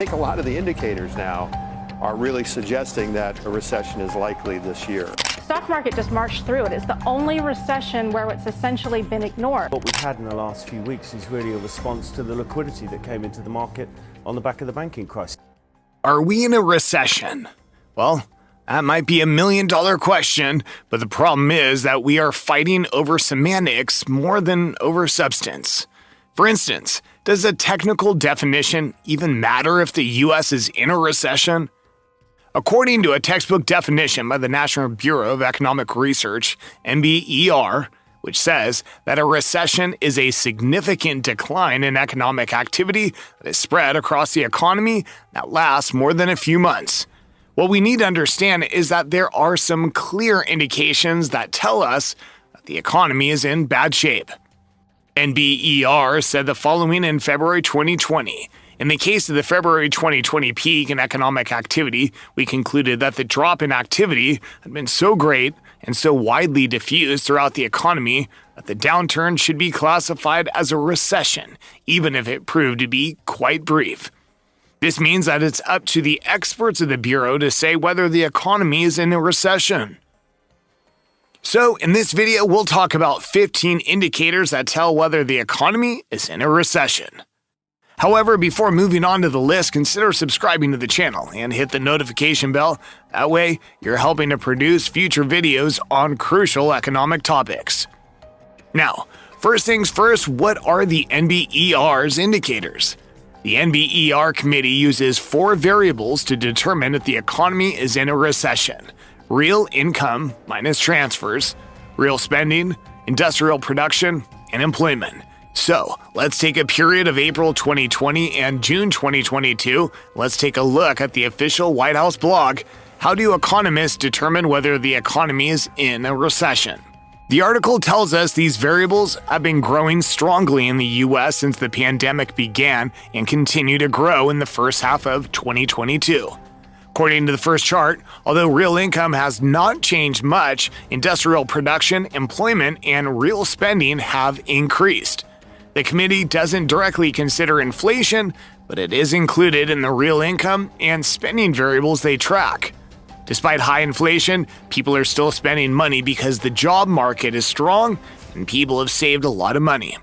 I think a lot of the indicators now are really suggesting that a recession is likely this year. The stock market just marched through it. It's the only recession where it's essentially been ignored. What we've had in the last few weeks is really a response to the liquidity that came into the market on the back of the banking crisis. Are we in a recession? Well, that might be $1 million question, but the problem is that we are fighting over semantics more than over substance. For instance, does a technical definition even matter if the U.S. is in a recession? According to a textbook definition by the National Bureau of Economic Research, NBER, which says that a recession is a significant decline in economic activity that is spread across the economy that lasts more than a few months. What we need to understand is that there are some clear indications that tell us that the economy is in bad shape. NBER said the following in February 2020. In the case of the February 2020 peak in economic activity, we concluded that the drop in activity had been so great and so widely diffused throughout the economy that the downturn should be classified as a recession, even if it proved to be quite brief. This means that it's up to the experts of the Bureau to say whether the economy is in a recession. So, in this video, we'll talk about 15 indicators that tell whether the economy is in a recession. However, before moving on to the list, consider subscribing to the channel and hit the notification bell. That way, you're helping to produce future videos on crucial economic topics. Now, first things first, what are the NBER's indicators? The NBER committee uses 4 variables to determine if the economy is in a recession: real income minus transfers, real spending, industrial production, and employment. So, let's take a period of April 2020 and June 2022. Let's take a look at the official White House blog. How do economists determine whether the economy is in a recession? The article tells us these variables have been growing strongly in the U.S. since the pandemic began and continue to grow in the first half of 2022. According to the first chart, although real income has not changed much, industrial production, employment, and real spending have increased. The committee doesn't directly consider inflation, but it is included in the real income and spending variables they track. Despite high inflation, people are still spending money because the job market is strong and people have saved a lot of money.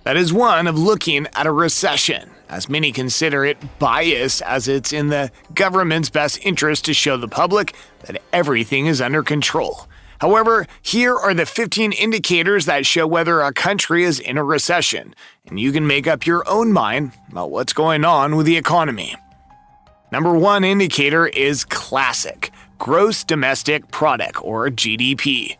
That is one of looking at a recession, as many consider it biased, as it's in the government's best interest to show the public that everything is under control. However, here are the 15 indicators that show whether a country is in a recession, and you can make up your own mind about what's going on with the economy. Number 1 indicator is classic: gross domestic product, or GDP.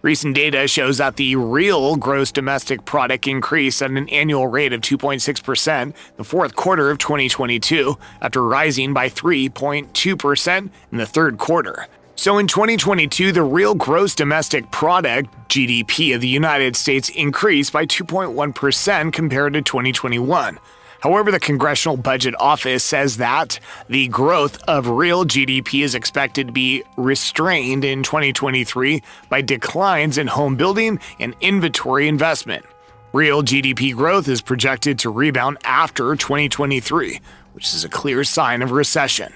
Recent data shows that the real gross domestic product increased at an annual rate of 2.6% the fourth quarter of 2022, after rising by 3.2% in the third quarter. So in 2022, the real gross domestic product, GDP, of the United States increased by 2.1% compared to 2021. However, the Congressional Budget Office says that the growth of real GDP is expected to be restrained in 2023 by declines in home building and inventory investment. Real GDP growth is projected to rebound after 2023, which is a clear sign of recession.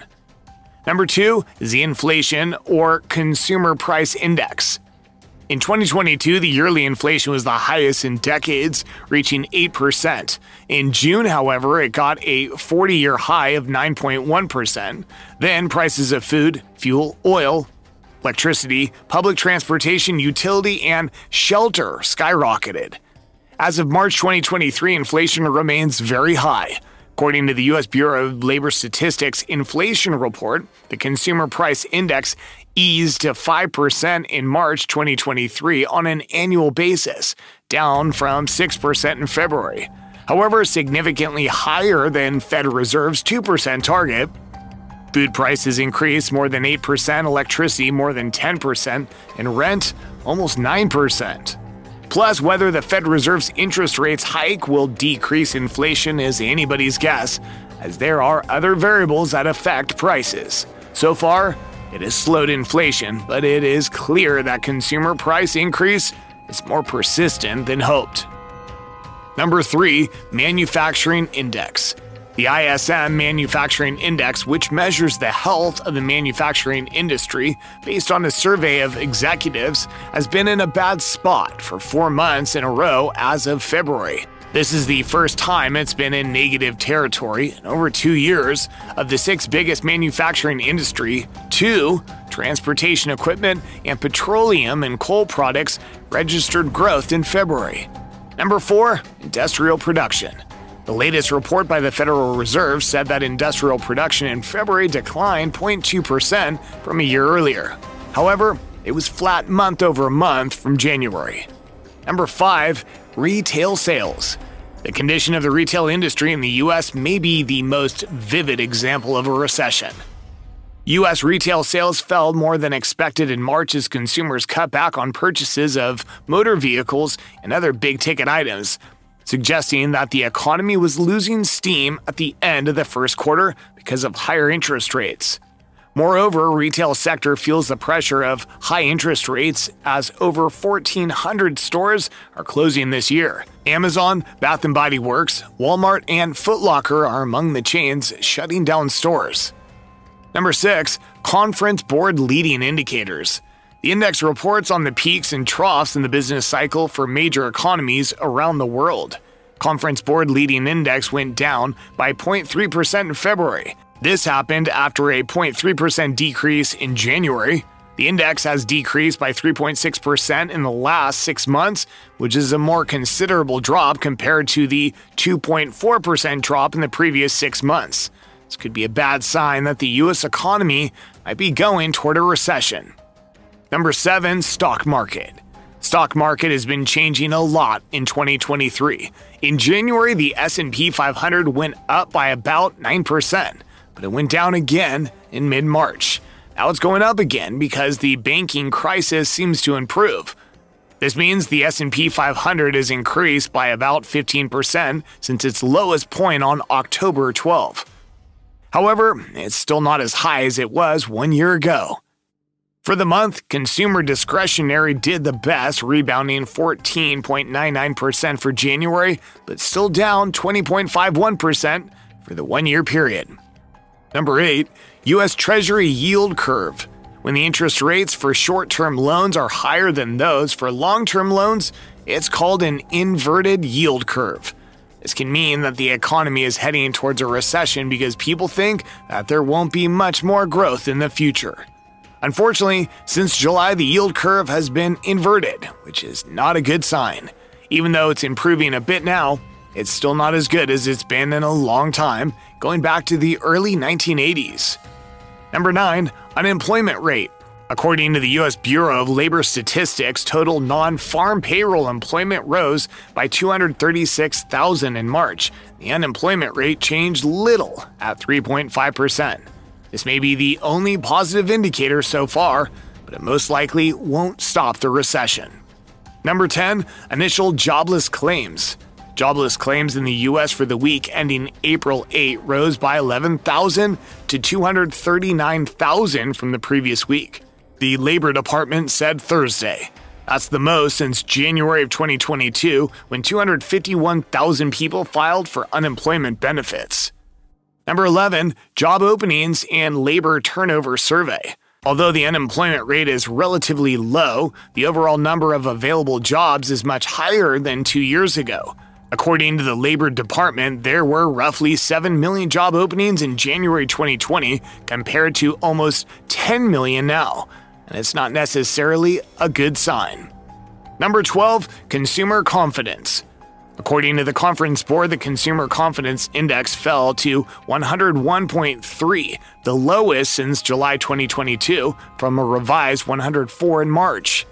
Number 2 is the inflation, or consumer price index. In 2022, the yearly inflation was the highest in decades, reaching 8%. In June, however, it got a 40-year high of 9.1%. Then prices of food, fuel, oil, electricity, public transportation, utility, and shelter skyrocketed. As of March 2023, inflation remains very high. According to the U.S. Bureau of Labor Statistics inflation report, the consumer price index eased to 5% in March 2023 on an annual basis, down from 6% in February. However, significantly higher than Federal Reserve's 2% target. Food prices increased more than 8%, electricity more than 10%, and rent almost 9%. Plus, whether the Federal Reserve's interest rates hike will decrease inflation is anybody's guess, as there are other variables that affect prices. So far, it has slowed inflation, but it is clear that consumer price increase is more persistent than hoped. Number 3, Manufacturing Index. The ISM Manufacturing Index, which measures the health of the manufacturing industry based on a survey of executives, has been in a bad spot for 4 months in a row as of February. This is the first time it's been in negative territory in over 2 years. Of the 6 biggest manufacturing industry, 2, transportation equipment and petroleum and coal products, registered growth in February. Number 4, industrial production. The latest report by the Federal Reserve said that industrial production in February declined 0.2% from a year earlier. However, it was flat month over month from January. Number 5, retail sales. The condition of the retail industry in the U.S. may be the most vivid example of a recession. U.S. retail sales fell more than expected in March as consumers cut back on purchases of motor vehicles and other big-ticket items, suggesting that the economy was losing steam at the end of the first quarter because of higher interest rates. Moreover, retail sector feels the pressure of high interest rates as over 1,400 stores are closing this year. Amazon, Bath & Body Works, Walmart, and Foot Locker are among the chains shutting down stores. Number 6, Conference Board leading indicators. The index reports on the peaks and troughs in the business cycle for major economies around the world. Conference Board leading index went down by 0.3% in February. This happened after a 0.3% decrease in January. The index has decreased by 3.6% in the last 6 months, which is a more considerable drop compared to the 2.4% drop in the previous 6 months. This could be a bad sign that the U.S. economy might be going toward a recession. Number 7, stock market. Stock market has been changing a lot in 2023. In January, the S&P 500 went up by about 9%, but it went down again in mid-March. Now it's going up again because the banking crisis seems to improve. This means the S&P 500 has increased by about 15% since its lowest point on October 12. However, it's still not as high as it was 1 year ago. For the month, consumer discretionary did the best, rebounding 14.99% for January, but still down 20.51% for the 1 year period. Number 8, U.S. Treasury Yield Curve. When the interest rates for short-term loans are higher than those for long-term loans, it's called an inverted yield curve. This can mean that the economy is heading towards a recession because people think that there won't be much more growth in the future. Unfortunately, since July, the yield curve has been inverted, which is not a good sign. Even though it's improving a bit now, it's still not as good as it's been in a long time, going back to the early 1980s. Number 9, unemployment rate. According to the U.S. Bureau of Labor Statistics, total non-farm payroll employment rose by 236,000 in March. The unemployment rate changed little at 3.5%. This may be the only positive indicator so far, but it most likely won't stop the recession. Number 10, initial jobless claims. Jobless claims in the U.S. for the week ending April 8 rose by 11,000 to 239,000 from the previous week. The Labor Department said Thursday. That's the most since January of 2022, when 251,000 people filed for unemployment benefits. Number 11, job openings and labor turnover survey. Although the unemployment rate is relatively low, the overall number of available jobs is much higher than 2 years ago. According to the Labor Department, there were roughly 7 million job openings in January 2020 compared to almost 10 million now, and it's not necessarily a good sign. Number 12, consumer confidence. According to the Conference Board, the Consumer Confidence Index fell to 101.3, the lowest since July 2022, from a revised 104 in March.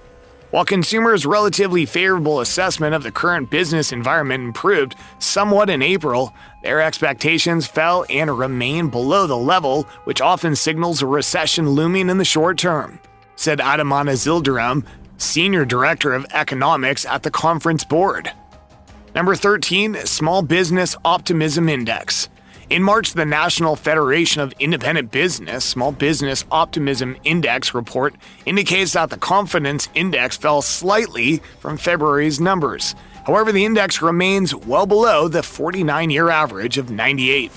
While consumers' relatively favorable assessment of the current business environment improved somewhat in April, their expectations fell and remain below the level, which often signals a recession looming in the short term, said Adamana Zildirim, Senior Director of Economics at the Conference Board. Number 13, Small Business Optimism Index. In March, the National Federation of Independent Business Small Business Optimism Index report indicates that the confidence index fell slightly from February's numbers. However, the index remains well below the 49-year average of 98.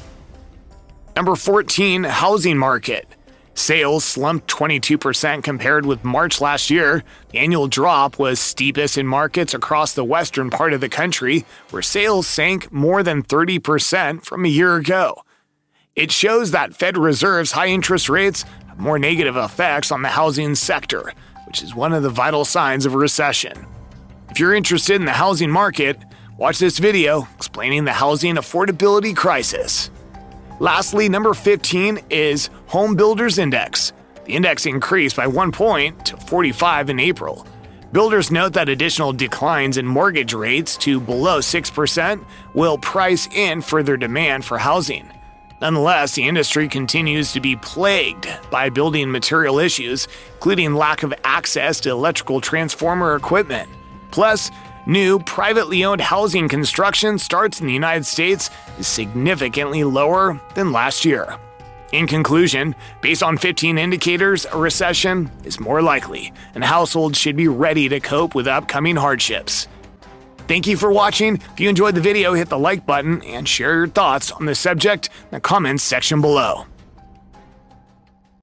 Number 14, housing market. Sales slumped 22% compared with March last year. The annual drop was steepest in markets across the western part of the country, where sales sank more than 30% from a year ago. It shows that Fed Reserve's high interest rates have more negative effects on the housing sector, which is one of the vital signs of a recession. If you're interested in the housing market, watch this video explaining the housing affordability crisis. Lastly, number 15 is Home Builders Index. The index increased by 1 point to 45 in April. Builders note that additional declines in mortgage rates to below 6% will price in further demand for housing. Nonetheless, the industry continues to be plagued by building material issues, including lack of access to electrical transformer equipment. Plus, new privately owned housing construction starts in the United States is significantly lower than last year. In conclusion, based on 15 indicators, a recession is more likely, and households should be ready to cope with upcoming hardships. Thank you for watching. If you enjoyed the video, hit the like button and share your thoughts on the subject in the comments section below.